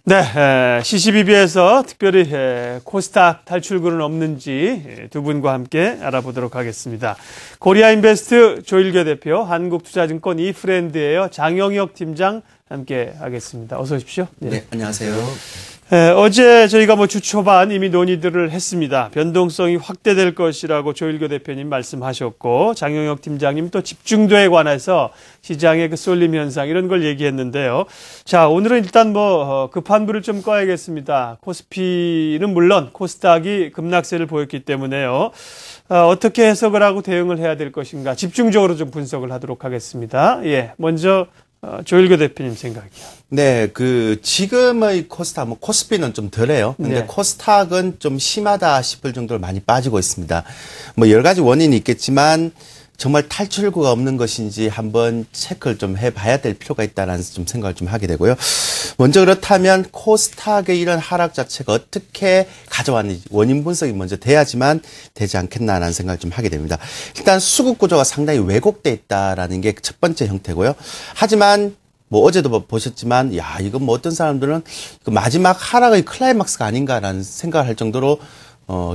네, CCBB에서 특별히 코스닥 탈출구는 없는지 두 분과 함께 알아보도록 하겠습니다. 코리아인베스트 조일교 대표, 한국투자증권 이프렌드예요. 장영혁 팀장 함께 하겠습니다. 어서 오십시오. 네, 안녕하세요. 어제 저희가 주 초반 이미 논의들을 했습니다. 변동성이 확대될 것이라고 조일교 대표님 말씀하셨고, 장영혁 팀장님 또 집중도에 관해서 시장의 그 쏠림 현상 이런 걸 얘기했는데요. 자, 오늘은 일단 급한 불을 좀 꺼야겠습니다. 코스피는 물론 코스닥이 급락세를 보였기 때문에요. 어떻게 해석을 하고 대응을 해야 될 것인가 집중적으로 좀 분석을 하도록 하겠습니다. 먼저 조일교 대표님 생각이요. 네, 지금의 코스닥, 코스피는 좀 덜해요. 근데 네. 코스닥은 좀 심하다 싶을 정도로 많이 빠지고 있습니다. 여러 가지 원인이 있겠지만, 정말 탈출구가 없는 것인지 한번 체크를 좀 해봐야 될 필요가 있다라는 좀 생각을 좀 하게 되고요. 먼저 그렇다면 코스닥의 이런 하락 자체가 어떻게 가져왔는지 원인 분석이 먼저 돼야지만 되지 않겠나라는 생각을 좀 하게 됩니다. 일단 수급 구조가 상당히 왜곡돼 있다라는 게 첫 번째 형태고요. 하지만 어제도 보셨지만, 이건 어떤 사람들은 마지막 하락의 클라이막스가 아닌가라는 생각을 할 정도로,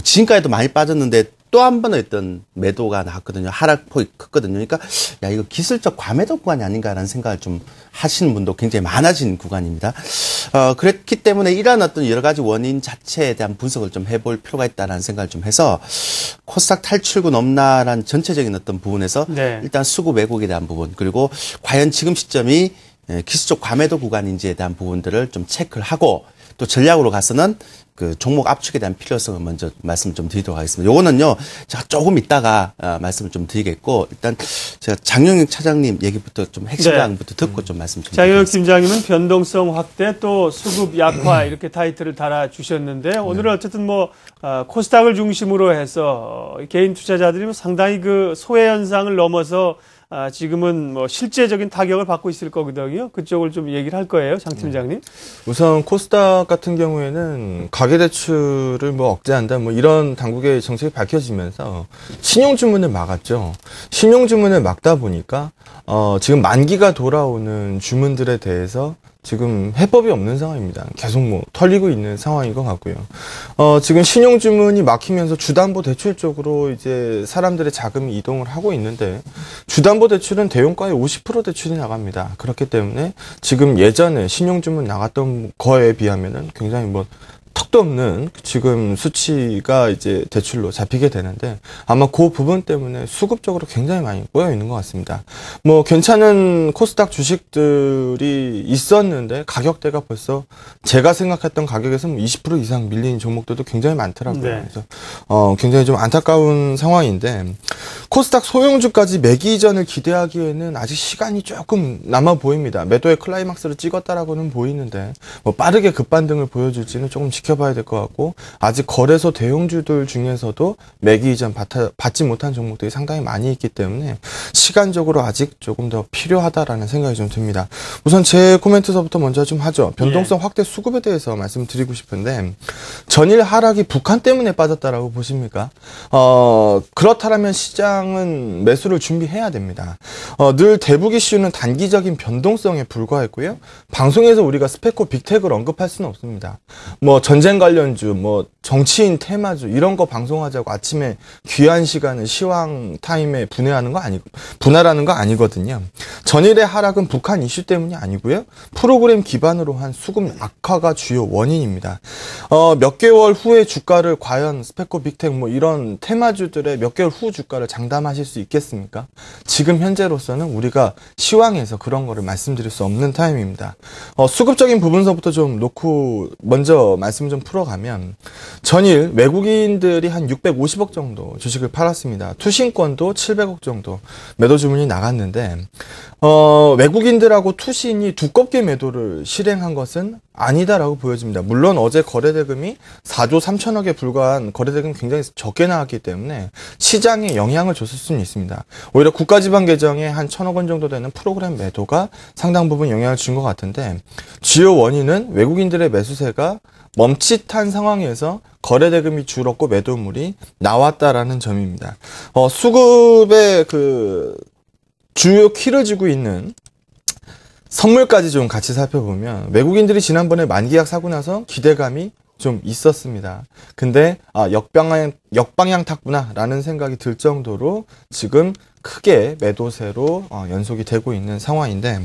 지금까지도 많이 빠졌는데 또 한 번의 어떤 매도가 나왔거든요. 하락폭이 컸거든요. 그러니까, 이거 기술적 과매도 구간이 아닌가라는 생각을 좀 하시는 분도 굉장히 많아진 구간입니다. 그렇기 때문에 이러한 어떤 여러 가지 원인 자체에 대한 분석을 좀 해볼 필요가 있다라는 생각을 좀 해서, 코스닥 탈출구 없나라는 전체적인 어떤 부분에서, 네. 일단 수급 왜곡에 대한 부분, 그리고 과연 지금 시점이 기술적 과매도 구간인지에 대한 부분들을 좀 체크를 하고, 또 전략으로 가서는 종목 압축에 대한 필요성을 먼저 말씀 좀 드리도록 하겠습니다. 요거는요, 제가 조금 이따가 말씀을 좀 드리겠고, 일단 제가 장영혁 차장님 얘기부터 좀 핵심 강부터 듣고 좀 말씀 좀 장영혁 드리겠습니다. 팀장님은 변동성 확대 또 수급 약화 이렇게 타이틀을 달아주셨는데, 오늘은 어쨌든 코스닥을 중심으로 해서 개인 투자자들이 상당히 소외 현상을 넘어서 지금은 실제적인 타격을 받고 있을 거거든요. 그쪽을 좀 얘기를 할 거예요, 장 팀장님. 우선 코스닥 같은 경우에는 가계대출을 억제한다 이런 당국의 정책이 밝혀지면서 신용주문을 막았죠. 신용주문을 막다 보니까 지금 만기가 돌아오는 주문들에 대해서 지금 해법이 없는 상황입니다. 계속 털리고 있는 상황인 것 같고요. 지금 신용주문이 막히면서 주담보대출 쪽으로 이제 사람들의 자금이 이동을 하고 있는데, 주담보대출은 대용가의 50% 대출이 나갑니다. 그렇기 때문에 지금 예전에 신용주문 나갔던 거에 비하면은 굉장히 턱도 없는 지금 수치가 이제 대출로 잡히게 되는데, 아마 그 부분 때문에 수급적으로 굉장히 많이 꼬여 있는 것 같습니다. 괜찮은 코스닥 주식들이 있었는데 가격대가 벌써 제가 생각했던 가격에서 20% 이상 밀린 종목들도 굉장히 많더라고요. 네. 그래서 굉장히 좀 안타까운 상황인데, 코스닥 소형주까지 매기 이전을 기대하기에는 아직 시간이 조금 남아 보입니다. 매도의 클라이막스를 찍었다라고는 보이는데 빠르게 급반등을 보여줄지는 조금 지켜봐야 될 것 같고, 아직 거래소 대형주들 중에서도 매기 이전 받지 못한 종목들이 상당히 많이 있기 때문에 시간적으로 아직 조금 더 필요하다라는 생각이 좀 듭니다. 우선 제 코멘트서부터 먼저 좀 하죠. 변동성 확대 수급에 대해서 말씀드리고 싶은데, 전일 하락이 북한 때문에 빠졌다라고 보십니까? 그렇다면 시장은 매수를 준비해야 됩니다. 늘 대북 이슈는 단기적인 변동성에 불과했고요. 방송에서 우리가 스페코 빅텍을 언급할 수는 없습니다. 전쟁 관련주, 정치인 테마주 이런 거 방송하자고 아침에 귀한 시간을 시황 타임에 분할하는 거 아니거든요. 전일의 하락은 북한 이슈 때문이 아니고요. 프로그램 기반으로 한 수급 악화가 주요 원인입니다. 몇 개월 후에 주가를 과연 스페코 빅텍 이런 테마주들의 몇 개월 후 주가를 장담하실 수 있겠습니까? 지금 현재로서는 우리가 시황에서 그런 거를 말씀드릴 수 없는 타임입니다. 수급적인 부분서부터 좀 놓고 먼저 말씀 좀 풀어가면, 전일 외국인들이 한 650억 정도 주식을 팔았습니다. 투신권도 700억 정도 매도 주문이 나갔는데, 외국인들하고 투신이 두껍게 매도를 실행한 것은 아니다라고 보여집니다. 물론 어제 거래대금이 4조 3천억에 불과한 거래대금이 굉장히 적게 나왔기 때문에 시장에 영향을 줬을 수는 있습니다. 오히려 국가지방계정에 한 1,000억 원 정도 되는 프로그램 매도가 상당 부분 영향을 준 것 같은데, 주요 원인은 외국인들의 매수세가 멈칫한 상황에서 거래대금이 줄었고 매도물이 나왔다라는 점입니다. 수급의 주요 키를 쥐고 있는 선물까지 좀 같이 살펴보면 외국인들이 지난번에 만기약 사고 나서 기대감이 좀 있었습니다. 근데 역방향 탔구나라는 생각이 들 정도로 지금 크게 매도세로 연속이 되고 있는 상황인데,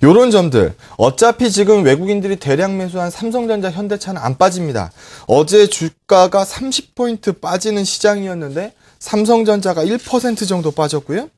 요런 점들, 어차피 지금 외국인들이 대량 매수한 삼성전자, 현대차는 안 빠집니다. 어제 주가가 30포인트 빠지는 시장이었는데 삼성전자가 1% 정도 빠졌고요.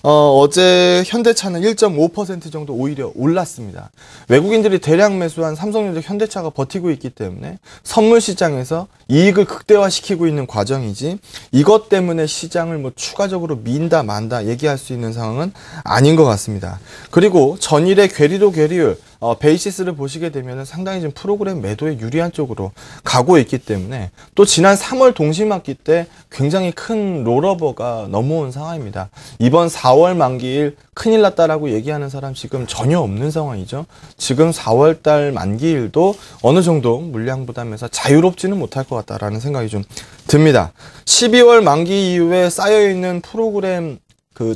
어제 현대차는 1.5% 정도 오히려 올랐습니다. 외국인들이 대량 매수한 삼성전자, 현대차가 버티고 있기 때문에 선물 시장에서 이익을 극대화시키고 있는 과정이지, 이것 때문에 시장을 뭐 추가적으로 민다 만다 얘기할 수 있는 상황은 아닌 것 같습니다. 그리고 전일의 괴리도 괴리율, 베이시스를 보시게 되면 상당히 좀 프로그램 매도에 유리한 쪽으로 가고 있기 때문에, 또 지난 3월 동시맞기 때 굉장히 큰 롤오버가 넘어온 상황입니다. 이번 4월 만기일 큰일 났다라고 얘기하는 사람 지금 전혀 없는 상황이죠. 지금 4월달 만기일도 어느 정도 물량 부담에서 자유롭지는 못할 것 같다라는 생각이 좀 듭니다. 12월 만기 이후에 쌓여있는 프로그램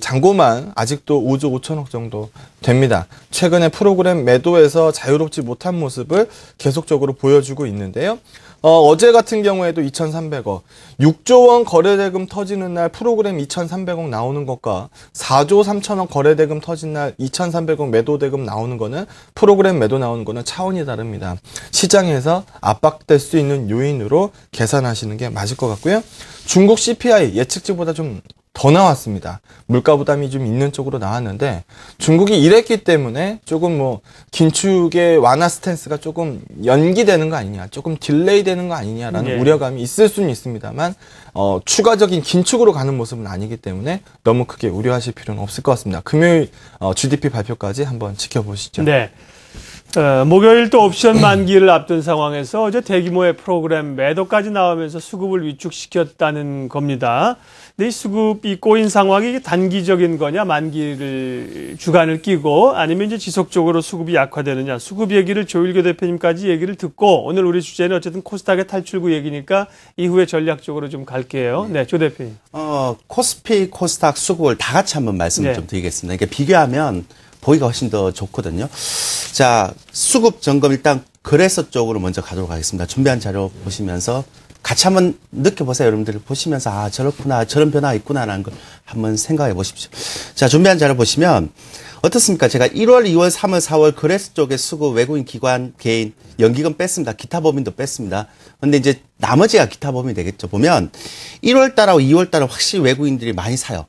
잔고만 아직도 5조 5천억 정도 됩니다. 최근에 프로그램 매도에서 자유롭지 못한 모습을 계속적으로 보여주고 있는데요. 어제 같은 경우에도 2,300억, 6조 원 거래대금 터지는 날 프로그램 2,300억 나오는 것과 4조 3천억 거래대금 터진 날 2,300억 매도대금 나오는 거는, 프로그램 매도 나오는 거는 차원이 다릅니다. 시장에서 압박될 수 있는 요인으로 계산하시는 게 맞을 것 같고요. 중국 CPI 예측치보다 좀 더 나왔습니다. 물가 부담이 좀 있는 쪽으로 나왔는데, 중국이 이랬기 때문에 조금 긴축의 완화 스탠스가 조금 연기되는 거 아니냐, 조금 딜레이 되는 거 아니냐라는 우려감이 있을 수는 있습니다만, 추가적인 긴축으로 가는 모습은 아니기 때문에 너무 크게 우려하실 필요는 없을 것 같습니다. 금요일 GDP 발표까지 한번 지켜보시죠. 네. 목요일 또 옵션 만기를 앞둔 상황에서 어제 대규모의 프로그램 매도까지 나오면서 수급을 위축시켰다는 겁니다. 근데 이 수급이 꼬인 상황이 단기적인 거냐, 주간을 끼고, 아니면 이제 지속적으로 수급이 약화되느냐, 수급 얘기를 조일교 대표님까지 얘기를 듣고, 오늘 우리 주제는 어쨌든 코스닥의 탈출구 얘기니까 이후에 전략적으로 좀 갈게요. 네, 조 대표님. 코스피, 코스닥 수급을 다 같이 한번 말씀을 좀 드리겠습니다. 이게 비교하면 보기가 훨씬 더 좋거든요. 자, 수급 점검 일단 거래소 쪽으로 먼저 가도록 하겠습니다. 준비한 자료 보시면서 같이 한번 느껴보세요. 여러분들 보시면서, 아, 저렇구나, 저런 변화가 있구나라는 걸 한번 생각해 보십시오. 자, 준비한 자료 보시면 어떻습니까? 제가 1월, 2월, 3월, 4월 거래소 쪽에 수급, 외국인, 기관, 개인, 연기금 뺐습니다. 기타 법인도 뺐습니다. 근데 이제 나머지가 기타 법인이 되겠죠. 보면 1월 달하고 2월 달은 확실히 외국인들이 많이 사요.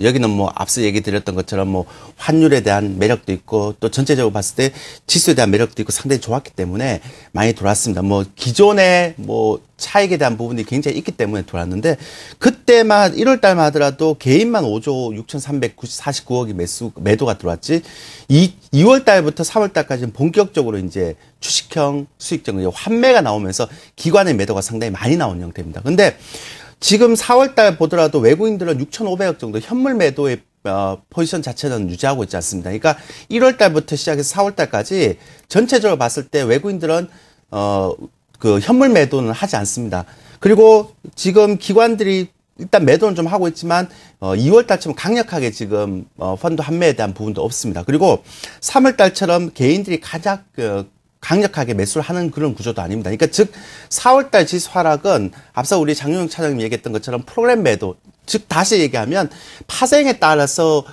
여기는 앞서 얘기 드렸던 것처럼 환율에 대한 매력도 있고, 또 전체적으로 봤을 때 지수에 대한 매력도 있고 상당히 좋았기 때문에 많이 돌았습니다. 기존의 차익에 대한 부분이 굉장히 있기 때문에 돌았는데, 그때만 1월 달만 하더라도 개인만 5조 6,349억이 매도가 들어왔지, 2월 달부터 3월 달까지는 본격적으로 이제 주식형 수익적 환매가 나오면서 기관의 매도가 상당히 많이 나온 형태입니다. 근데 지금 4월달 보더라도 외국인들은 6,500억 정도 현물 매도의 포지션 자체는 유지하고 있지 않습니다. 그러니까 1월달부터 시작해서 4월달까지 전체적으로 봤을 때 외국인들은 현물 매도는 하지 않습니다. 그리고 지금 기관들이 일단 매도는 좀 하고 있지만 2월달처럼 강력하게 지금 펀드 환매에 대한 부분도 없습니다. 그리고 3월달처럼 개인들이 가장 강력하게 매수를 하는 그런 구조도 아닙니다. 그러니까 즉 4월달 지수 하락은 앞서 우리 장용영 차장님이 얘기했던 것처럼 프로그램 매도, 즉 다시 얘기하면 파생에 따라서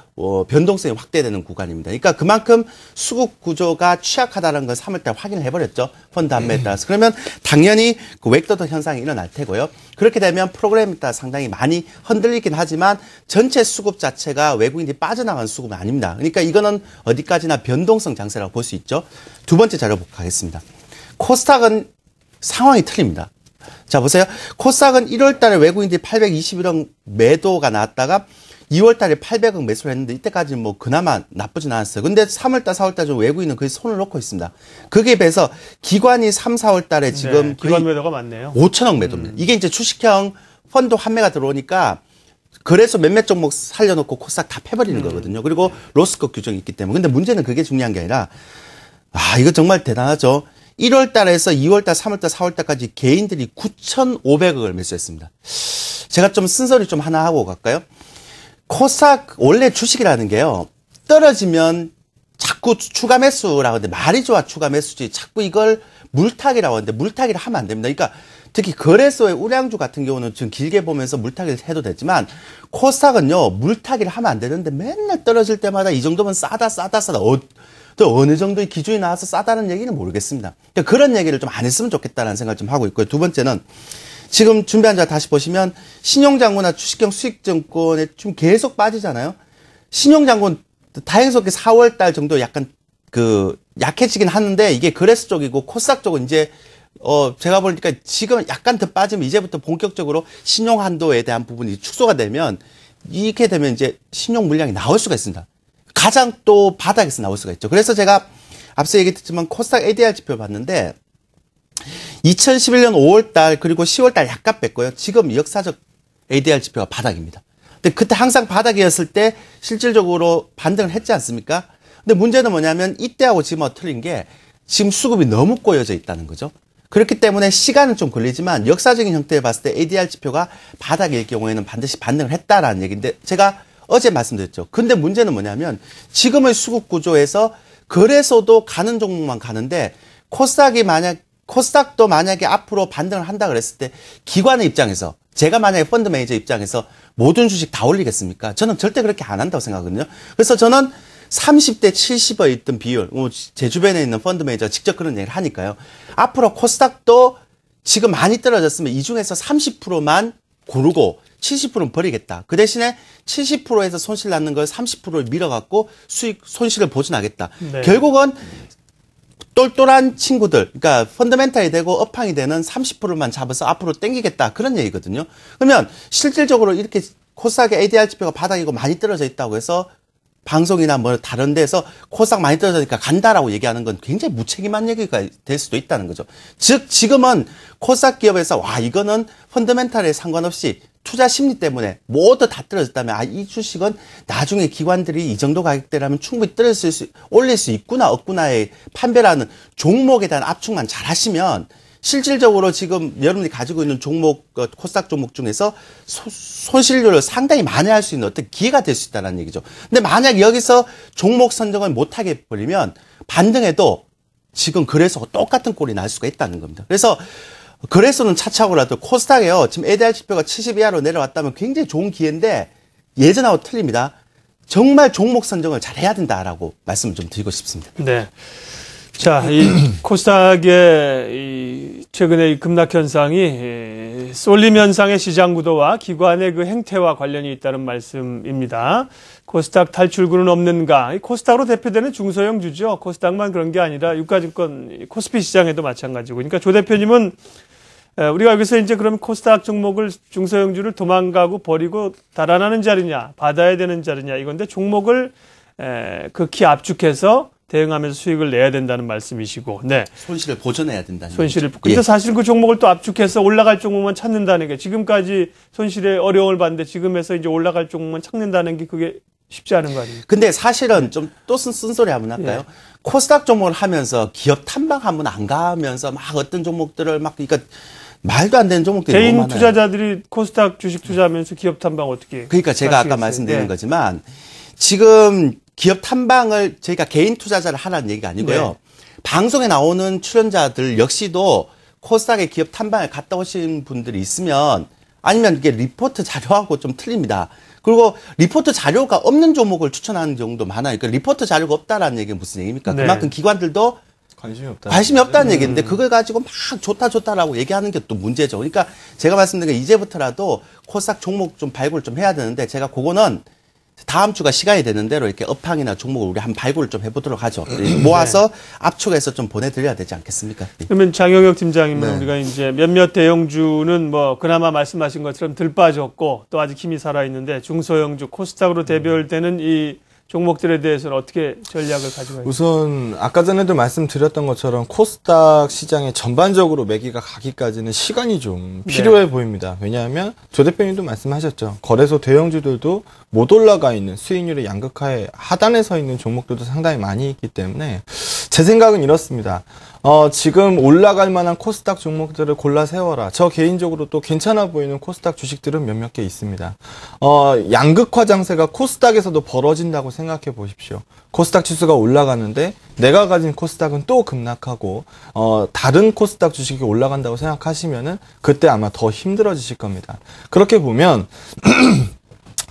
변동성이 확대되는 구간입니다. 그러니까 그만큼 수급 구조가 취약하다는 걸 3월달 확인을 해버렸죠. 펀드 환매에 따라서. 그러면 당연히 그 웩도덕 현상이 일어날 테고요. 그렇게 되면 프로그램에 따라 상당히 많이 흔들리긴 하지만 전체 수급 자체가 외국인들이 빠져나간 수급은 아닙니다. 그러니까 이거는 어디까지나 변동성 장세라고 볼 수 있죠. 두 번째 자료 보도록 하겠습니다. 코스닥은 상황이 틀립니다. 자, 보세요. 코스닥은 1월 달에 외국인들이 821억 매도가 나왔다가 2월 달에 800억 매수를 했는데 이때까지는 그나마 나쁘진 않았어요. 근데 3월 달, 4월 달 좀 외국인은 거의 손을 놓고 있습니다. 거기에 비해서 기관이 3, 4월 달에 지금 기관 매도가 많네요. 5천억 매도입니다. 이게 이제 주식형 펀드 환매가 들어오니까 그래서 몇몇 종목 살려놓고 코스닥 다 패버리는 거거든요. 그리고 로스컷 규정이 있기 때문에. 근데 문제는 그게 중요한 게 아니라, 이거 정말 대단하죠. 1월 달에서 2월 달, 3월 달, 4월 달까지 개인들이 9,500억을 매수했습니다. 제가 좀 쓴소리 좀 하나 하고 갈까요? 코스닥 원래 주식이라는 게요, 떨어지면 자꾸 자꾸 추가 매수라고 하는데 말이 좋아 추가 매수지 자꾸 이걸 물타기라고 하는데 물타기를 하면 안 됩니다. 그러니까 특히 거래소의 우량주 같은 경우는 지금 길게 보면서 물타기를 해도 되지만 코스닥은요 물타기를 하면 안 되는데 맨날 떨어질 때마다 이 정도면 싸다. 또 어느 정도의 기준이 나와서 싸다는 얘기는 모르겠습니다. 그러니까 그런 얘기를 좀 안 했으면 좋겠다는 생각을 좀 하고 있고요. 두 번째는 지금 준비한 자 다시 보시면 신용장고나 주식형 수익증권에 좀 계속 빠지잖아요. 신용장고는 다행스럽게 4월 달 정도 약간 약해지긴 하는데 이게 거래소 쪽이고 코스닥 쪽은 이제 제가 보니까 지금 약간 더 빠지면 이제부터 본격적으로 신용 한도에 대한 부분이 축소가 되면 이렇게 되면 이제 신용 물량이 나올 수가 있습니다. 가장 또 바닥에서 나올 수가 있죠. 그래서 제가 앞서 얘기했지만 코스닥 ADR 지표 봤는데 2011년 5월 달 그리고 10월 달 약간 뺐고요. 지금 역사적 ADR 지표가 바닥입니다. 근데 그때 항상 바닥이었을 때 실질적으로 반등을 했지 않습니까? 근데 문제는 뭐냐면 이때하고 지금 틀린 게 지금 수급이 너무 꼬여져 있다는 거죠. 그렇기 때문에 시간은 좀 걸리지만 역사적인 형태에 봤을 때 ADR 지표가 바닥일 경우에는 반드시 반등을 했다라는 얘기인데 제가 어제 말씀드렸죠. 근데 문제는 뭐냐면 지금의 수급 구조에서 거래소도 가는 종목만 가는데 코스닥도 만약에 앞으로 반등을 한다 그랬을 때 기관의 입장에서 제가 만약에 펀드 매니저 입장에서 모든 주식 다 올리겠습니까? 저는 절대 그렇게 안 한다고 생각하거든요. 그래서 저는 30대 70에 있던 비율, 제 주변에 있는 펀드 매니저가 직접 그런 얘기를 하니까요. 앞으로 코스닥도 지금 많이 떨어졌으면 이 중에서 30%만 고르고 70%는 버리겠다. 그 대신에 70%에서 손실 났는 걸 30%를 밀어갖고 손실을 보존하겠다. 네. 결국은 똘똘한 친구들, 그러니까 펀더멘탈이 되고 업황이 되는 30%만 잡아서 앞으로 땡기겠다. 그런 얘기거든요. 그러면 실질적으로 이렇게 코스닥의 ADR 지표가 바닥이고 많이 떨어져 있다고 해서 방송이나 뭐 다른 데서 코스닥 많이 떨어지니까 간다라고 얘기하는 건 굉장히 무책임한 얘기가 될 수도 있다는 거죠. 즉 지금은 코스닥 기업에서 이거는 펀더멘탈에 상관없이 투자 심리 때문에 모두 다 떨어졌다면 이 주식은 나중에 기관들이 이 정도 가격대라면 충분히 올릴 수 있구나 없구나의 판별하는 종목에 대한 압축만 잘 하시면 실질적으로 지금 여러분이 가지고 있는 종목, 코스닥 종목 중에서 손실률을 상당히 만회할 수 있는 어떤 기회가 될 수 있다는 얘기죠. 근데 만약 여기서 종목 선정을 못하게 버리면 반등해도 지금 거래소가 똑같은 꼴이 날 수가 있다는 겁니다. 그래서 거래소는 차차고라도 코스닥에요. 지금 ADR 지표가 70 이하로 내려왔다면 굉장히 좋은 기회인데 예전하고 틀립니다. 정말 종목 선정을 잘 해야 된다라고 말씀을 좀 드리고 싶습니다. 네. 자, 이 코스닥의 최근의 이 급락 현상이 쏠림 현상의 시장 구도와 기관의 그 행태와 관련이 있다는 말씀입니다. 코스닥 탈출구는 없는가? 이 코스닥으로 대표되는 중소형주죠. 코스닥만 그런 게 아니라 유가증권 코스피 시장에도 마찬가지고. 그러니까 조 대표님은 우리가 여기서 이제 그럼 코스닥 종목을 중소형주를 도망가고 버리고 달아나는 자리냐, 받아야 되는 자리냐 이건데 종목을 극히 압축해서 대응하면서 수익을 내야 된다는 말씀이시고, 네. 손실을 보존해야 된다는 손실을. 근데 사실 그 종목을 또 압축해서 올라갈 종목만 찾는다는 게 지금까지 손실에 어려움을 봤는데 지금에서 이제 올라갈 종목만 찾는다는 게 그게 쉽지 않은 거 아니에요? 근데 사실은 좀 또 쓴소리 한번 할까요? 예. 코스닥 종목을 하면서 기업 탐방 한번 안 가면서 막 어떤 종목들을 그러니까 말도 안 되는 종목들이 개인 너무 많아요. 투자자들이 코스닥 주식 투자하면서 기업 탐방 어떻게? 그러니까 제가 아까 말씀드린 거지만 지금 기업 탐방을 저희가 개인 투자자를 하라는 얘기가 아니고요. 네. 방송에 나오는 출연자들 역시도 코스닥의 기업 탐방을 갔다 오신 분들이 있으면 아니면 이게 리포트 자료하고 좀 틀립니다. 그리고 리포트 자료가 없는 종목을 추천하는 경우도 많아요. 그러니까 리포트 자료가 없다라는 얘기는 무슨 얘기입니까? 네. 그만큼 기관들도 관심이 없다는 얘기인데 그걸 가지고 막 좋다라고 얘기하는 게 또 문제죠. 그러니까 제가 말씀드린 게 이제부터라도 코스닥 종목 좀 발굴을 좀 해야 되는데 제가 그거는 다음 주가 시간이 되는 대로 이렇게 업황이나 종목을 우리 한 발굴을 좀 해보도록 하죠. 모아서 압축해서 좀 보내드려야 되지 않겠습니까? 그러면 장영혁 팀장님은 네. 우리가 이제 몇몇 대형주는 뭐 그나마 말씀하신 것처럼 덜 빠졌고 또 아직 힘이 살아있는데 중소형주 코스닥으로 대별되는 이 종목들에 대해서는 어떻게 전략을 가지고 있나요? 우선 아까 전에도 말씀드렸던 것처럼 코스닥 시장에 전반적으로 매기가 가기까지는 시간이 좀 필요해 보입니다. 왜냐하면 조 대표님도 말씀하셨죠. 거래소 대형주들도 못 올라가 있는 수익률의 양극화에 하단에 서 있는 종목들도 상당히 많이 있기 때문에 제 생각은 이렇습니다. 지금 올라갈 만한 코스닥 종목들을 골라 세워라. 저 개인적으로 또 괜찮아 보이는 코스닥 주식들은 몇몇 개 있습니다. 양극화 장세가 코스닥에서도 벌어진다고 생각해 보십시오. 코스닥 지수가 올라가는데 내가 가진 코스닥은 또 급락하고 다른 코스닥 주식이 올라간다고 생각하시면은 그때 아마 더 힘들어지실 겁니다. 그렇게 보면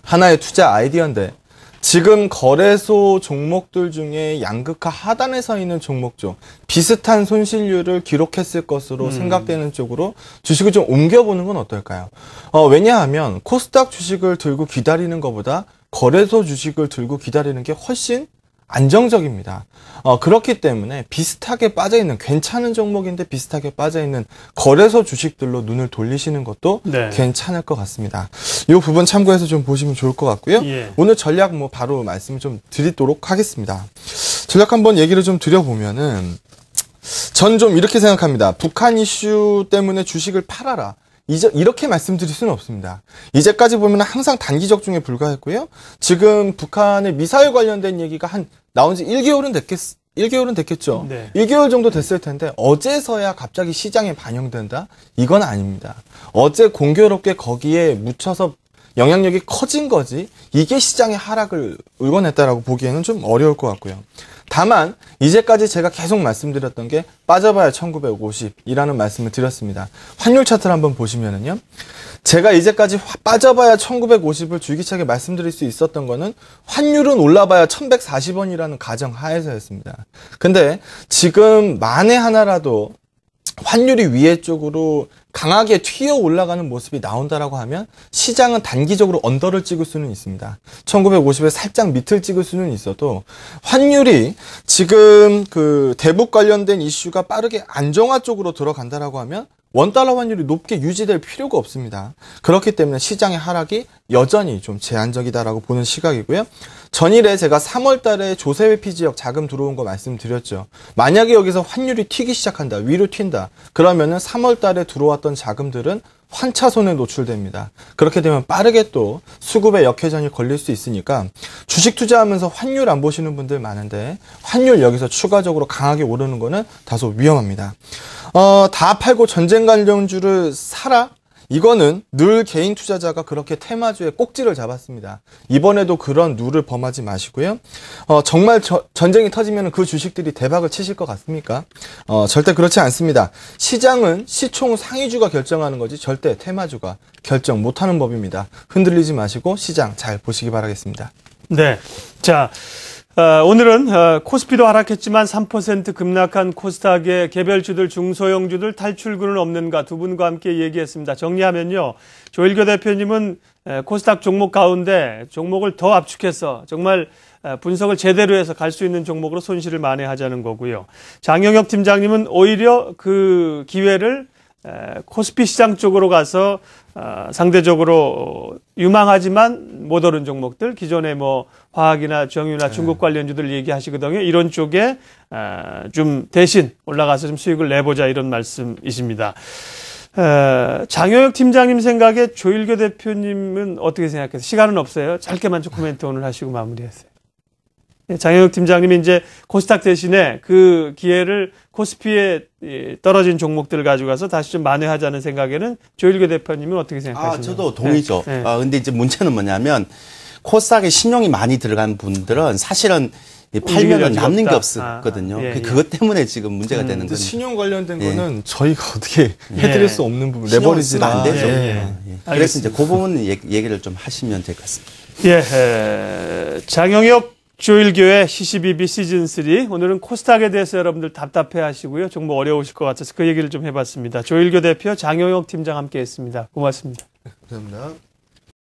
하나의 투자 아이디어인데 지금 거래소 종목들 중에 양극화 하단에 서 있는 종목죠. 비슷한 손실률을 기록했을 것으로 생각되는 쪽으로 주식을 좀 옮겨보는 건 어떨까요? 왜냐하면 코스닥 주식을 들고 기다리는 것보다 거래소 주식을 들고 기다리는 게 훨씬 안정적입니다. 그렇기 때문에 비슷하게 빠져있는 괜찮은 종목인데 비슷하게 빠져있는 거래소 주식들로 눈을 돌리시는 것도 네. 괜찮을 것 같습니다. 이 부분 참고해서 좀 보시면 좋을 것 같고요. 예. 오늘 전략 바로 말씀을 좀 드리도록 하겠습니다. 전략 한번 얘기를 좀 드려보면은 전 좀 이렇게 생각합니다. 북한 이슈 때문에 주식을 팔아라. 이렇게 말씀드릴 수는 없습니다. 이제까지 보면 항상 단기적 중에 불과했고요. 지금 북한의 미사일 관련된 얘기가 나온 지 1개월은 됐겠죠. 네. 1개월 정도 됐을 텐데 어제서야 갑자기 시장에 반영된다? 이건 아닙니다. 어제 공교롭게 거기에 묻혀서 영향력이 커진 거지 이게 시장의 하락을 의원했다라고 보기에는 좀 어려울 것 같고요. 다만 이제까지 제가 계속 말씀드렸던 게 빠져봐야 1950이라는 말씀을 드렸습니다. 환율 차트를 한번 보시면은요. 제가 이제까지 빠져봐야 1950을 줄기차게 말씀드릴 수 있었던 거는 환율은 올라봐야 1140원이라는 가정 하에서였습니다. 근데 지금 만에 하나라도 환율이 위에 쪽으로 강하게 튀어 올라가는 모습이 나온다라고 하면 시장은 단기적으로 언더를 찍을 수는 있습니다. 1950에 살짝 밑을 찍을 수는 있어도 환율이 지금 그 대북 관련된 이슈가 빠르게 안정화 쪽으로 들어간다라고 하면 원달러 환율이 높게 유지될 필요가 없습니다. 그렇기 때문에 시장의 하락이 여전히 좀 제한적이다라고 보는 시각이고요. 전일에 제가 3월 달에 조세회피 지역 자금 들어온 거 말씀드렸죠. 만약에 여기서 환율이 튀기 시작한다, 위로 튄다. 그러면은 3월 달에 들어왔던 자금들은 환차손에 노출됩니다. 그렇게 되면 빠르게 또 수급의 역회전이 걸릴 수 있으니까 주식 투자하면서 환율 안 보시는 분들 많은데 환율 여기서 추가적으로 강하게 오르는 거는 다소 위험합니다. 다 팔고 전쟁 관련주를 사라? 이거는 늘 개인 투자자가 그렇게 테마주에 꼭지를 잡았습니다. 이번에도 그런 룰을 범하지 마시고요. 정말 전쟁이 터지면 그 주식들이 대박을 치실 것 같습니까? 절대 그렇지 않습니다. 시장은 시총 상위주가 결정하는 거지 절대 테마주가 결정 못하는 법입니다. 흔들리지 마시고 시장 잘 보시기 바라겠습니다. 네. 자, 오늘은 코스피도 하락했지만 3% 급락한 코스닥의 개별주들, 중소형주들 탈출구는 없는가 두 분과 함께 얘기했습니다. 정리하면요. 조일교 대표님은 코스닥 종목 가운데 종목을 더 압축해서 정말 분석을 제대로 해서 갈 수 있는 종목으로 손실을 만회하자는 거고요. 장영혁 팀장님은 오히려 그 기회를 코스피 시장 쪽으로 가서 상대적으로 유망하지만 못 오른 종목들, 기존에 뭐 화학이나 정유나 중국 관련주들 얘기하시거든요. 이런 쪽에 좀 대신 올라가서 좀 수익을 내보자 이런 말씀이십니다. 장영혁 팀장님 생각에 조일교 대표님은 어떻게 생각해요? 시간은 없어요. 짧게만 좀 코멘트 오늘 하시고 마무리하세요. 장영혁 팀장님이 이제 코스닥 대신에 그 기회를 코스피에 떨어진 종목들을 가져가서 다시 좀 만회하자는 생각에는 조일교 대표님은 어떻게 생각하시나요? 저도 동의죠. 네. 근데 이제 문제는 뭐냐면 코스닥에 신용이 많이 들어간 분들은 사실은 팔면은 남는 게 없었거든요. 그것 때문에 지금 문제가 되는 거죠. 신용 관련된 거는 저희가 어떻게 해드릴 수 없는 부분, 레버리지가 안 되죠. 그래서 이제 알겠습니다. 그 부분 얘기를 좀 하시면 될 것 같습니다. 장영혁 조일교의 CCBB 시즌3. 오늘은 코스닥에 대해서 여러분들 답답해 하시고요. 정말 어려우실 것 같아서 그 얘기를 좀 해봤습니다. 조일교 대표, 장영혁 팀장 함께 했습니다. 고맙습니다. 감사합니다.